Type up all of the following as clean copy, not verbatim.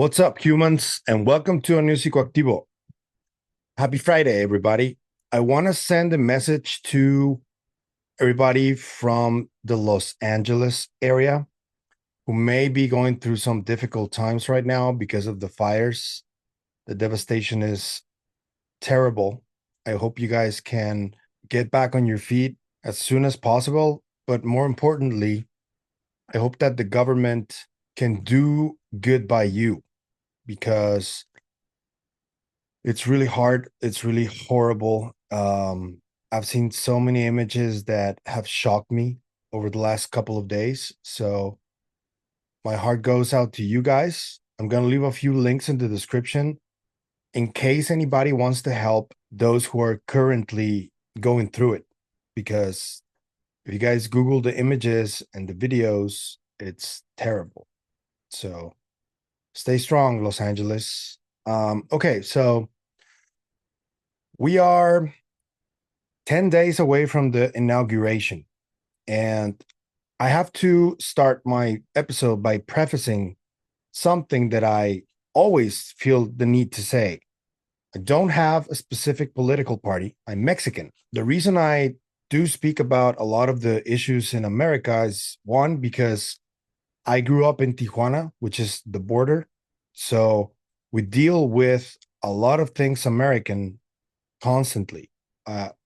What's up, humans, and welcome to a new Psicoactivo. Happy Friday, everybody. I want to send a message to everybody from the Los Angeles area who may be going through some difficult times right now because of the fires. The devastation is terrible. I hope you guys can get back on your feet as soon as possible. But more importantly, I hope that the government can do good by you because it's really hard. It's really horrible. I've seen so many images that have shocked me over the last couple of days. So my heart goes out to you guys. I'm going to leave a few links in the description in case anybody wants to help those who are currently going through it. Because if you guys Google the images and the videos, it's terrible. So stay strong, Los Angeles. Okay, so we are 10 days away from the inauguration, and I have to start my episode by prefacing something that I always feel the need to say. I don't have a specific political party. I'm Mexican. The reason I do speak about a lot of the issues in America is one, because I grew up in Tijuana, which is the border. So we deal with a lot of things American constantly.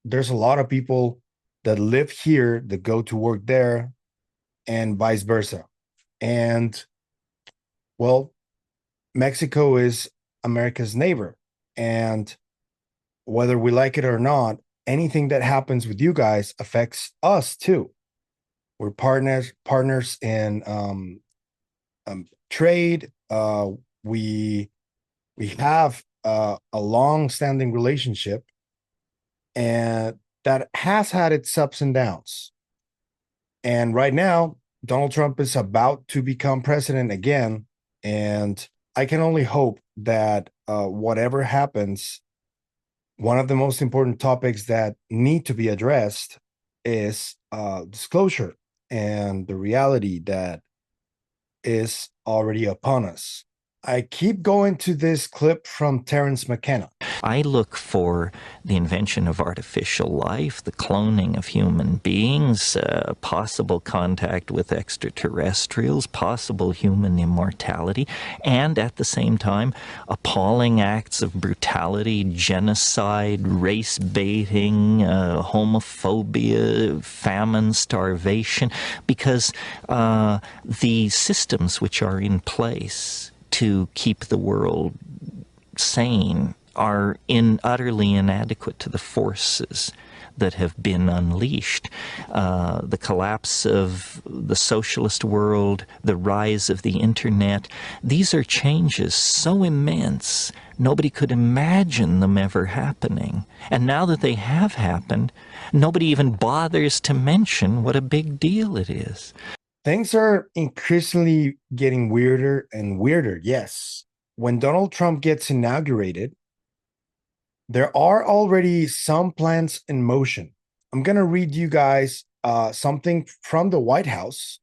There's a lot of people that live here that go to work there and vice versa. And well, Mexico is America's neighbor. And whether we like it or not, anything that happens with you guys affects us too. We're partners in trade. We we have a long-standing relationship, and that has had its ups and downs. And right now, Donald Trump is about to become president again, and I can only hope that whatever happens, one of the most important topics that need to be addressed is disclosure and the reality that is already upon us. I keep going to this clip from Terence McKenna. I look for the invention of artificial life, the cloning of human beings, possible contact with extraterrestrials, possible human immortality, and at the same time, appalling acts of brutality, genocide, race baiting, homophobia, famine, starvation, because the systems which are in place to keep the world sane are utterly inadequate to the forces that have been unleashed. The collapse of the socialist world, the rise of the internet, these are changes so immense, nobody could imagine them ever happening. And now that they have happened, nobody even bothers to mention what a big deal it is. Things are increasingly getting weirder and weirder, yes. When Donald Trump gets inaugurated, there are already some plans in motion. I'm going to read you guys something from the White House.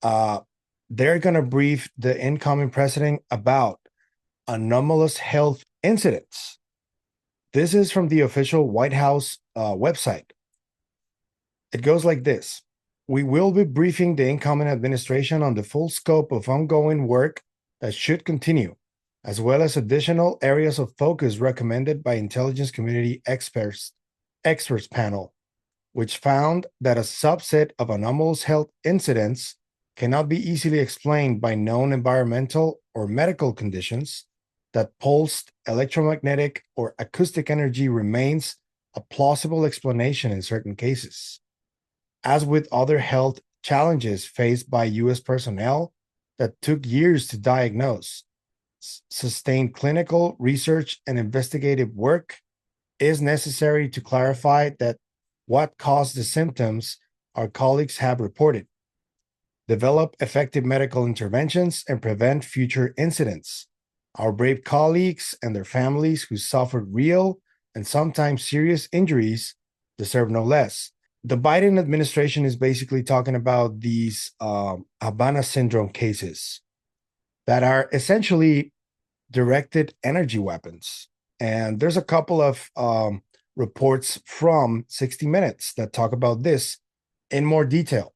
They're going to brief the incoming president about anomalous health incidents. This is from the official White House website. It goes like this. We will be briefing the incoming administration on the full scope of ongoing work that should continue, as well as additional areas of focus recommended by intelligence community experts panel, which found that a subset of anomalous health incidents cannot be easily explained by known environmental or medical conditions, that pulsed electromagnetic or acoustic energy remains a plausible explanation in certain cases. As with other health challenges faced by U.S. personnel that took years to diagnose, sustained clinical research and investigative work is necessary to clarify that what caused the symptoms our colleagues have reported, develop effective medical interventions, and prevent future incidents. Our brave colleagues and their families who suffered real and sometimes serious injuries deserve no less. The Biden administration is basically talking about these Havana syndrome cases that are essentially directed energy weapons. And there's a couple of reports from 60 Minutes that talk about this in more detail.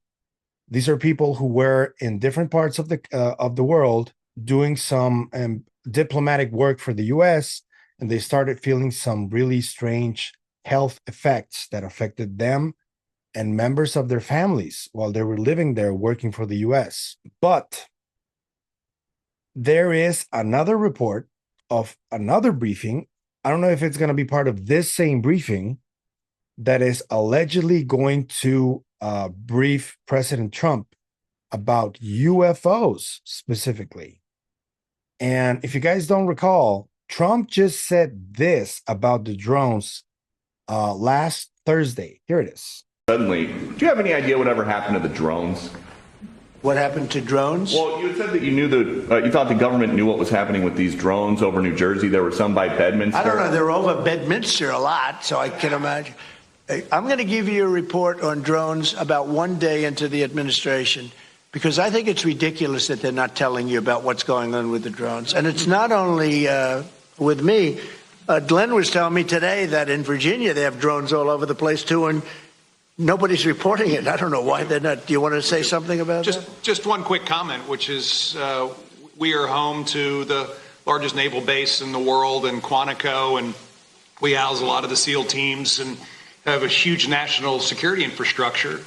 These are people who were in different parts of the world doing some diplomatic work for the US, and they started feeling some really strange health effects that affected them and members of their families while they were living there working for the US. But there is another report of another briefing. I don't know if it's going to be part of this same briefing that is allegedly going to brief President Trump about UFOs specifically. And if you guys don't recall, Trump just said this about the drones last Thursday. Here it is. Suddenly, do you have any idea whatever happened to the drones? What happened to drones? Well, you said that you knew you thought the government knew what was happening with these drones over New Jersey. There were some by Bedminster. I don't know. They're over Bedminster a lot, so I can imagine. I'm going to give you a report on drones about one day into the administration, because I think it's ridiculous that they're not telling you about what's going on with the drones. And it's not only with me. Glenn was telling me today that in Virginia they have drones all over the place, too, and nobody's reporting it. I don't know why they're not. Do you want to say something about that? Just one quick comment, which is we are home to the largest naval base in the world in Quantico, and we house a lot of the SEAL teams and have a huge national security infrastructure.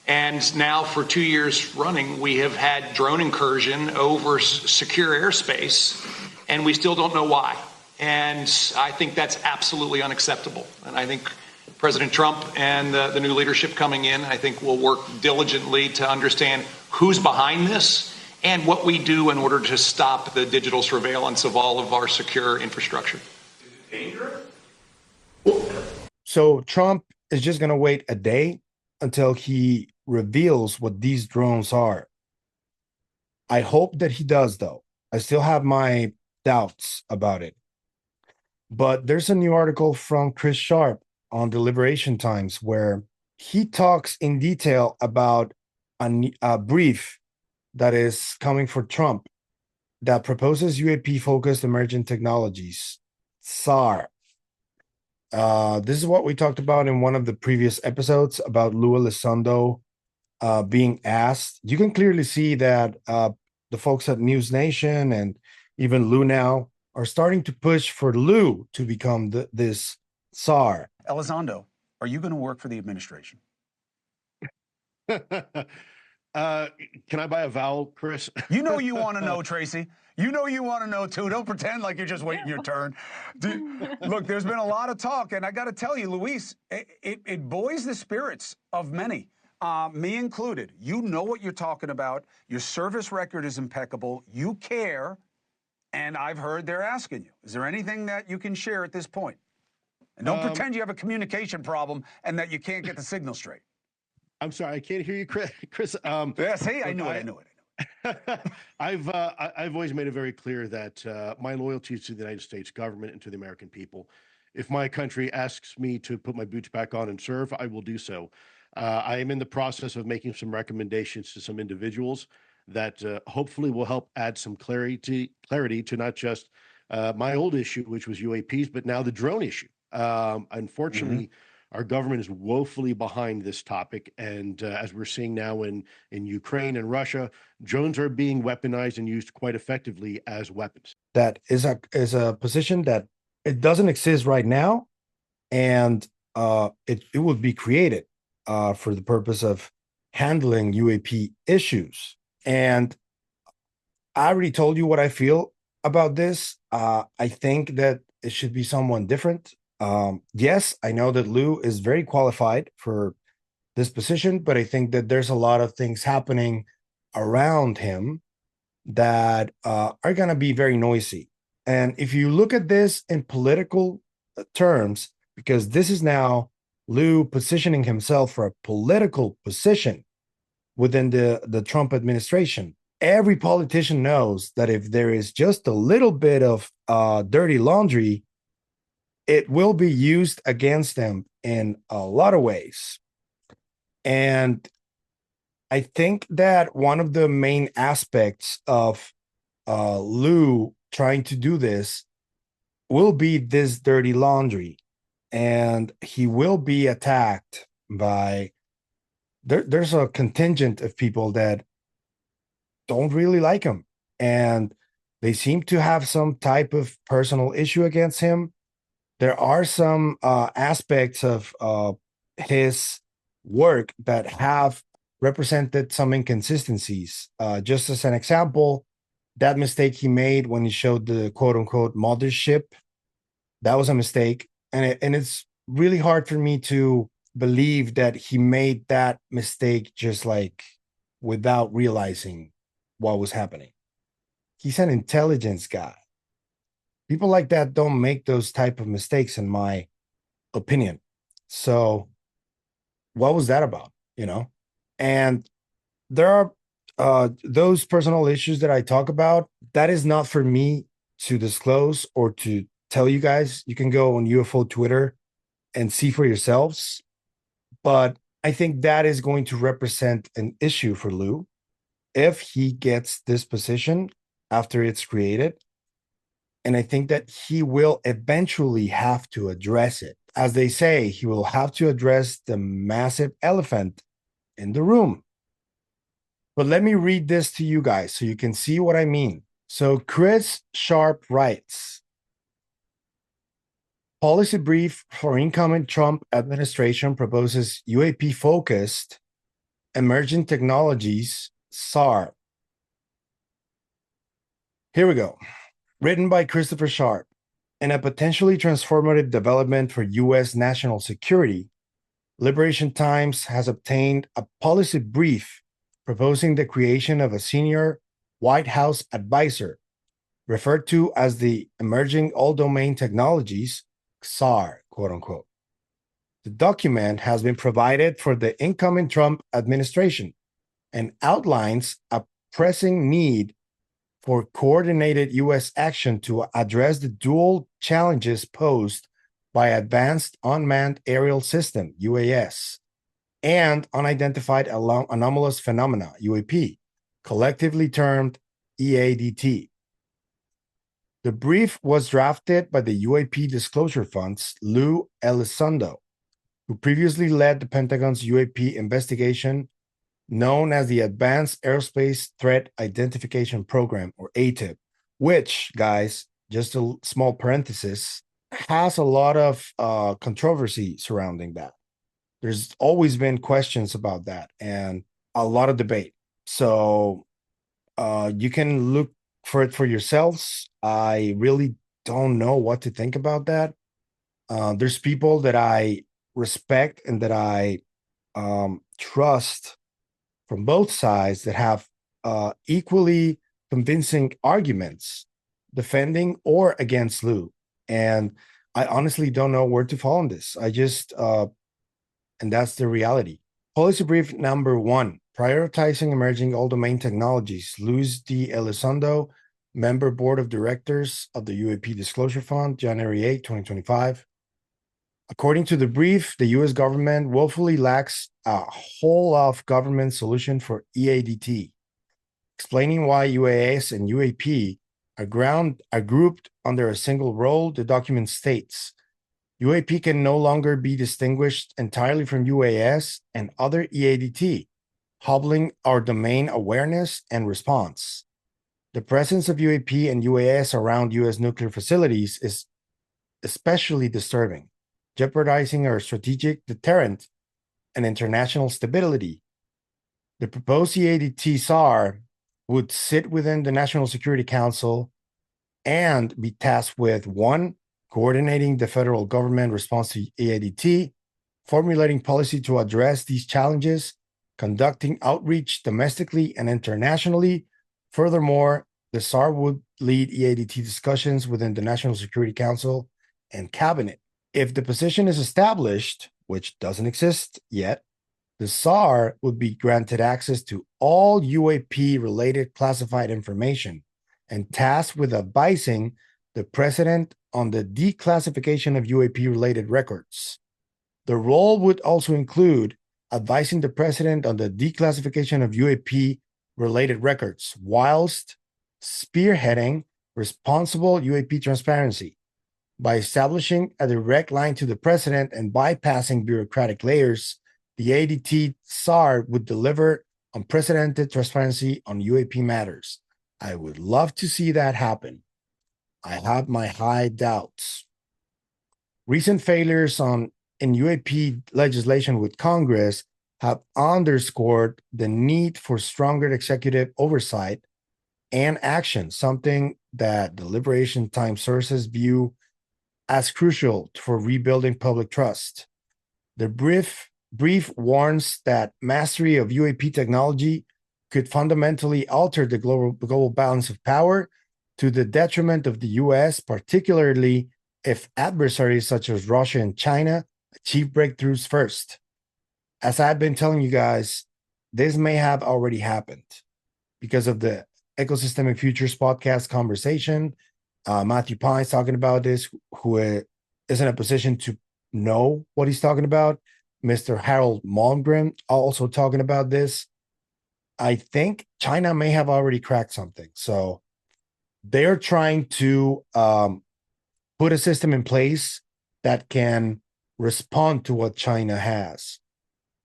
And now for 2 years running, we have had drone incursion over secure airspace, and we still don't know why. And I think that's absolutely unacceptable. And I think President Trump and the new leadership coming in, I think, will work diligently to understand who's behind this and what we do in order to stop the digital surveillance of all of our secure infrastructure. Is it dangerous? So Trump is just going to wait a day until he reveals what these drones are. I hope that he does, though. I still have my doubts about it. But there's a new article from Chris Sharp on the Liberation Times where he talks in detail about a brief that is coming for Trump that proposes UAP-focused emerging technologies, SAR. This is what we talked about in one of the previous episodes about Lue Elizondo being asked. You can clearly see that the folks at News Nation and even Lue Now are starting to push for Lue to become this SAR. Elizondo, are you going to work for the administration? Can I buy a vowel, Chris? You know you want to know, Tracy. You know you want to know, too. Don't pretend like you're just waiting your turn. Look, there's been a lot of talk, and I got to tell you, Luis, it buoys the spirits of many, me included. You know what you're talking about. Your service record is impeccable. You care, and I've heard they're asking you. Is there anything that you can share at this point? And don't pretend you have a communication problem and that you can't get the signal straight. I'm sorry, I can't hear you, Chris. Yeah, see, I knew it. I've always made it very clear that my loyalty is to the United States government and to the American people. If my country asks me to put my boots back on and serve, I will do so. I am in the process of making some recommendations to some individuals that hopefully will help add some clarity to not just my old issue, which was UAPs, but now the drone issue. Unfortunately, our government is woefully behind this topic, and as we're seeing now in Ukraine and Russia, drones are being weaponized and used quite effectively as weapons. That is a position that it doesn't exist right now, and it would be created for the purpose of handling UAP issues. And I already told you what I feel about this. I think that it should be someone different. Yes, I know that Lue is very qualified for this position, but I think that there's a lot of things happening around him that are going to be very noisy. And if you look at this in political terms, because this is now Lue positioning himself for a political position within the Trump administration, every politician knows that if there is just a little bit of dirty laundry, it will be used against them in a lot of ways. And I think that one of the main aspects of Lue trying to do this will be this dirty laundry, and he will be attacked by there's a contingent of people that don't really like him, and they seem to have some type of personal issue against him. There are some aspects of his work that have represented some inconsistencies. Just as an example, that mistake he made when he showed the quote unquote mothership, that was a mistake. And it's really hard for me to believe that he made that mistake just like without realizing what was happening. He's an intelligence guy. People like that don't make those type of mistakes, in my opinion. So what was that about, you know? And there are those personal issues that I talk about. That is not for me to disclose or to tell you guys. You can go on UFO Twitter and see for yourselves. But I think that is going to represent an issue for Lue if he gets this position after it's created. And I think that he will eventually have to address it. As they say, he will have to address the massive elephant in the room. But let me read this to you guys so you can see what I mean. So Chris Sharp writes, policy brief for incoming Trump administration proposes UAP-focused emerging technologies, SAR. Here we go. Written by Christopher Sharp. In a potentially transformative development for U.S. national security, Liberation Times has obtained a policy brief proposing the creation of a senior White House advisor, referred to as the Emerging All-Domain Technologies, XAR, quote unquote. The document has been provided for the incoming Trump administration and outlines a pressing need for coordinated U.S. action to address the dual challenges posed by Advanced Unmanned Aerial System, UAS, and Unidentified Anomalous Phenomena, UAP, collectively termed EADT. The brief was drafted by the UAP Disclosure Fund's Lue Elizondo, who previously led the Pentagon's UAP investigation known as the Advanced Aerospace Threat Identification Program, or ATIP, which, guys, just a small parenthesis, has a lot of controversy surrounding that. There's always been questions about that and a lot of debate. So you can look for it for yourselves. I really don't know what to think about that. There's people that I respect and that I trust from both sides that have equally convincing arguments defending or against Lue. And I honestly don't know where to fall on this. I just, and that's the reality. Policy brief number 1, prioritizing emerging all-domain technologies. Lue Elizondo, member board of directors of the UAP Disclosure Fund, January 8, 2025. According to the brief, the U.S. government woefully lacks a whole-of-government solution for EADT, explaining why UAS and UAP are grouped under a single role. The document states, UAP can no longer be distinguished entirely from UAS and other EADT, hobbling our domain awareness and response. The presence of UAP and UAS around U.S. nuclear facilities is especially disturbing, jeopardizing our strategic deterrent and international stability. The proposed EADT SAR would sit within the National Security Council and be tasked with 1, coordinating the federal government response to EADT, formulating policy to address these challenges, conducting outreach domestically and internationally. Furthermore, the SAR would lead EADT discussions within the National Security Council and Cabinet. If the position is established, which doesn't exist yet, the SAR would be granted access to all UAP-related classified information and tasked with advising the president on the declassification of UAP-related records. The role would also include advising the president on the declassification of UAP-related records, whilst spearheading responsible UAP transparency by establishing a direct line to the president and bypassing bureaucratic layers. The ADT Czar would deliver unprecedented transparency on UAP matters. I would love to see that happen. I have my high doubts. Recent failures in UAP legislation with Congress have underscored the need for stronger executive oversight and action, something that the Liberation Times sources view as crucial for rebuilding public trust. The brief warns that mastery of UAP technology could fundamentally alter the global balance of power to the detriment of the US, particularly if adversaries such as Russia and China achieve breakthroughs first. As I've been telling you guys, this may have already happened because of the Ecosystemic Futures podcast conversation. Matthew Pine's talking about this, who is in a position to know what he's talking about. Mr. Harold Malmgren also talking about this. I think China may have already cracked something. So they're trying to put a system in place that can respond to what China has.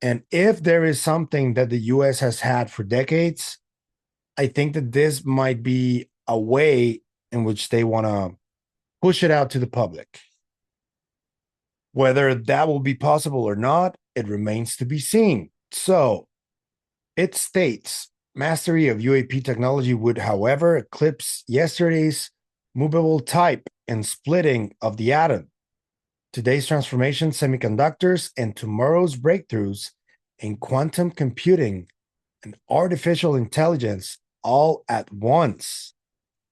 And if there is something that the US has had for decades, I think that this might be a way in which they want to push it out to the public. Whether that will be possible or not, it remains to be seen. So it states mastery of UAP technology would, however, eclipse yesterday's movable type and splitting of the atom, today's transformation, semiconductors, and tomorrow's breakthroughs in quantum computing and artificial intelligence all at once.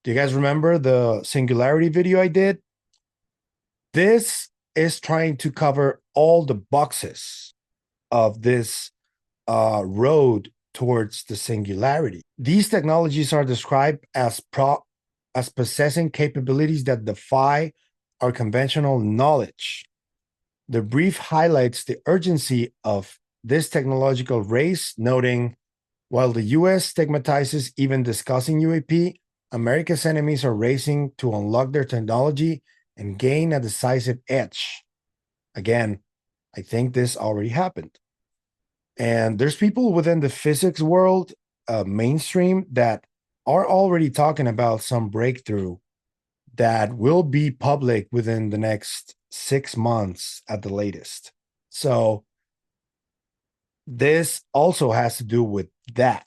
Do you guys remember the singularity video I did? This is trying to cover all the boxes of this road towards the singularity. These technologies are described as possessing capabilities that defy our conventional knowledge. The brief highlights the urgency of this technological race, noting, while the US stigmatizes even discussing UAP, America's enemies are racing to unlock their technology and gain a decisive edge. Again, I think this already happened. And there's people within the physics world, mainstream, that are already talking about some breakthrough that will be public within the next 6 months at the latest. So this also has to do with that.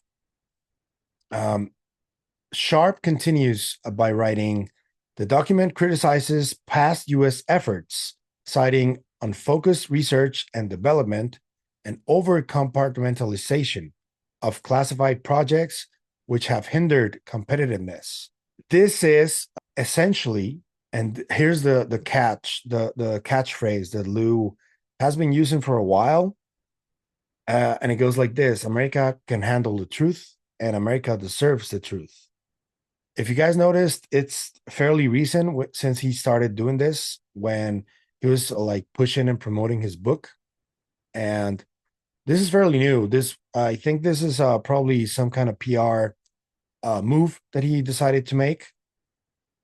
Sharp continues by writing, the document criticizes past U.S. efforts, citing unfocused research and development and over-compartmentalization of classified projects which have hindered competitiveness. This is essentially, and here's the catch, the catchphrase that Lue has been using for a while, and it goes like this: America can handle the truth, and America deserves the truth. If you guys noticed, it's fairly recent since he started doing this, when he was like pushing and promoting his book. And this is fairly new. I think this is probably some kind of PR move that he decided to make.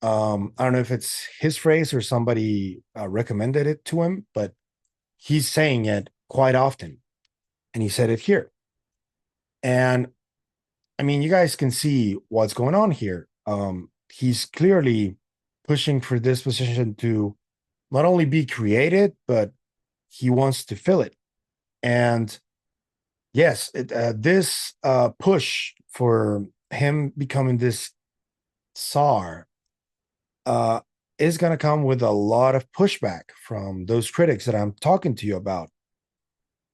I don't know if it's his phrase or somebody recommended it to him, but he's saying it quite often. And he said it here. And I mean, you guys can see what's going on here. He's clearly pushing for this position to not only be created, but he wants to fill it. And yes, this push for him becoming this Tsar is going to come with a lot of pushback from those critics that I'm talking to you about.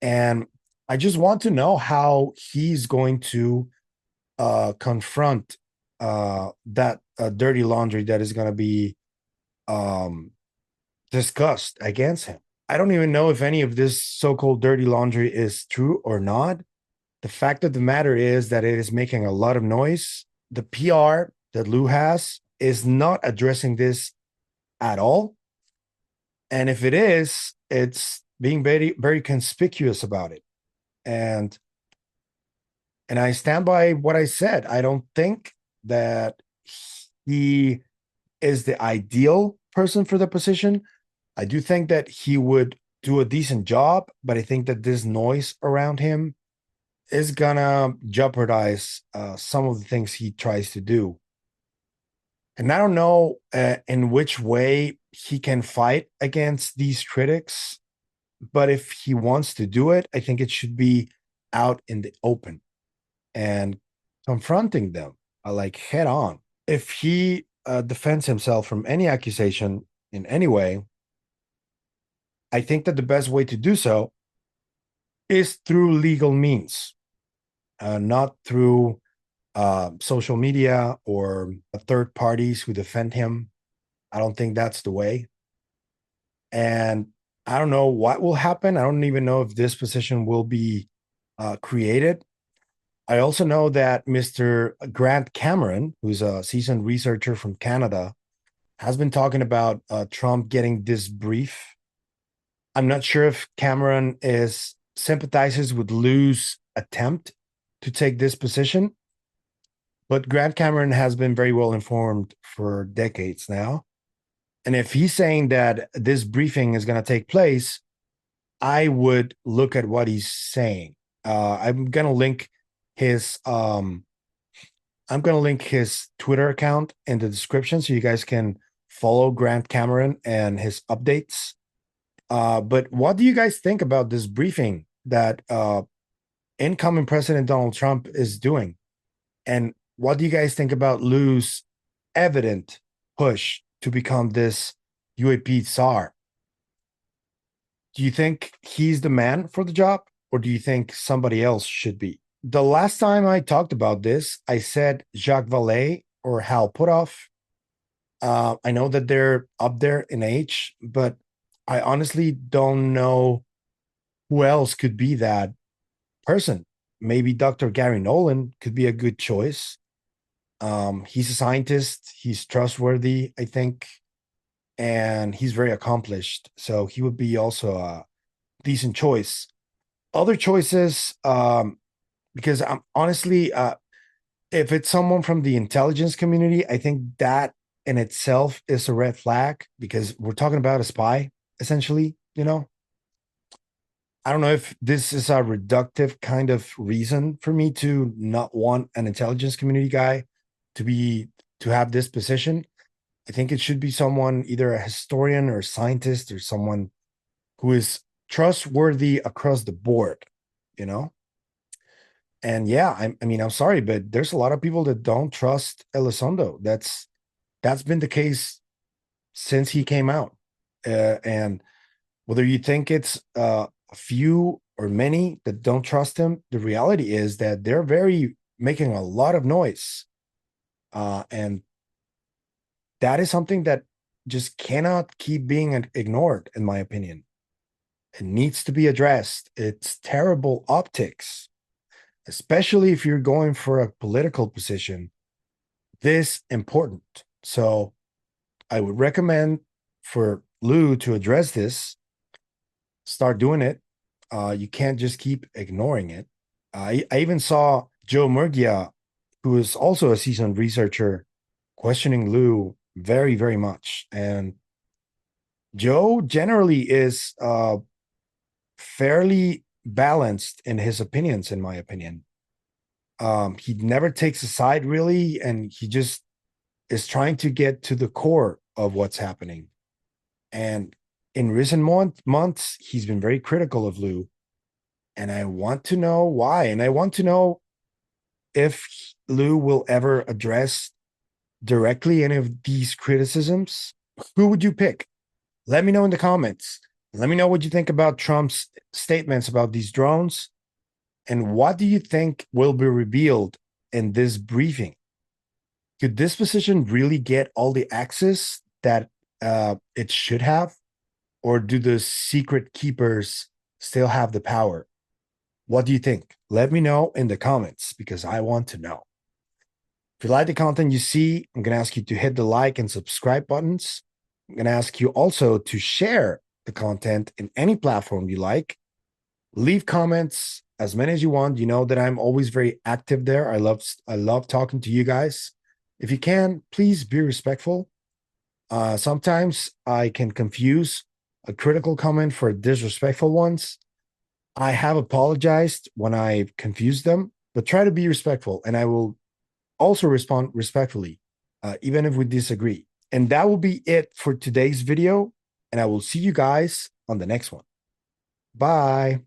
And I just want to know how he's going to confront that dirty laundry that is going to be discussed against him. I don't even know if any of this so-called dirty laundry is true or not. The fact of the matter is that it is making a lot of noise. The PR that Lue has is not addressing this at all. And if it is, it's being very, very conspicuous about it. And I stand by what I said. I don't think that he is the ideal person for the position. I do think that he would do a decent job, but I think that this noise around him is gonna jeopardize some of the things he tries to do. And I don't know in which way he can fight against these critics, but if he wants to do it, I think it should be out in the open and confronting them like head on. If he defends himself from any accusation in any way, I think that the best way to do so is through legal means, not through social media or third parties who defend him. I don't think that's the way. And I don't know what will happen. I don't even know if this position will be created. I also know that Mr. Grant Cameron, who's a seasoned researcher from Canada, has been talking about Trump getting this brief. I'm not sure if Cameron sympathizes with Lue's attempt to take this position, but Grant Cameron has been very well informed for decades now. And if he's saying that this briefing is going to take place, I would look at what he's saying. I'm going to link his Twitter account in the description so you guys can follow Grant Cameron and his updates. But what do you guys think about this briefing that incoming President Donald Trump is doing? And what do you guys think about Lue's evident push to become this UAP Czar? Do you think he's the man for the job, or do you think somebody else should be? The last time I talked about this, I said Jacques Vallée or Hal Puthoff. I know that they're up there in age, but I honestly don't know who else could be that person. Maybe Dr. Gary Nolan could be a good choice. He's a scientist. He's trustworthy, I think, and he's very accomplished. So he would be also a decent choice. Other choices, because I'm honestly, if it's someone from the intelligence community, I think that in itself is a red flag because we're talking about a spy, essentially, you know? I don't know if this is a reductive kind of reason for me to not want an intelligence community guy to have this position. I think it should be someone, either a historian or a scientist or someone who is trustworthy across the board, you know? And yeah, I mean, I'm sorry, but there's a lot of people that don't trust Elizondo. That's been the case since he came out. And whether you think it's a few or many that don't trust him, the reality is that they're making a lot of noise. And that is something that just cannot keep being ignored, in my opinion. It needs to be addressed. It's terrible optics, especially if you're going for a political position this important. So I would recommend for Lue to address this, start doing it. You can't just keep ignoring it. I even saw Joe Murgia, who is also a seasoned researcher, questioning Lue very, very much. And Joe generally is fairly balanced in his opinions, in my opinion. He never takes a side, really, and he just is trying to get to the core of what's happening. And in recent months, he's been very critical of Lue. And I want to know why. And I want to know if Lue will ever address directly any of these criticisms. Who would you pick? Let me know in the comments. Let me know what you think about Trump's statements about these drones. And what do you think will be revealed in this briefing? Could this position really get all the access that it should have? Or do the secret keepers still have the power? What do you think? Let me know in the comments because I want to know. If you like the content you see, I'm going to ask you to hit the like and subscribe buttons. I'm going to ask you also to share the content in any platform you like. Leave comments as many as you want. You know that I'm always very active there. I love talking to you guys. If you can, please be respectful. Sometimes I can confuse a critical comment for disrespectful ones. I have apologized when I confused them, but try to be respectful, and I will also respond respectfully, even if we disagree. And that will be it for today's video, and I will see you guys on the next one. Bye.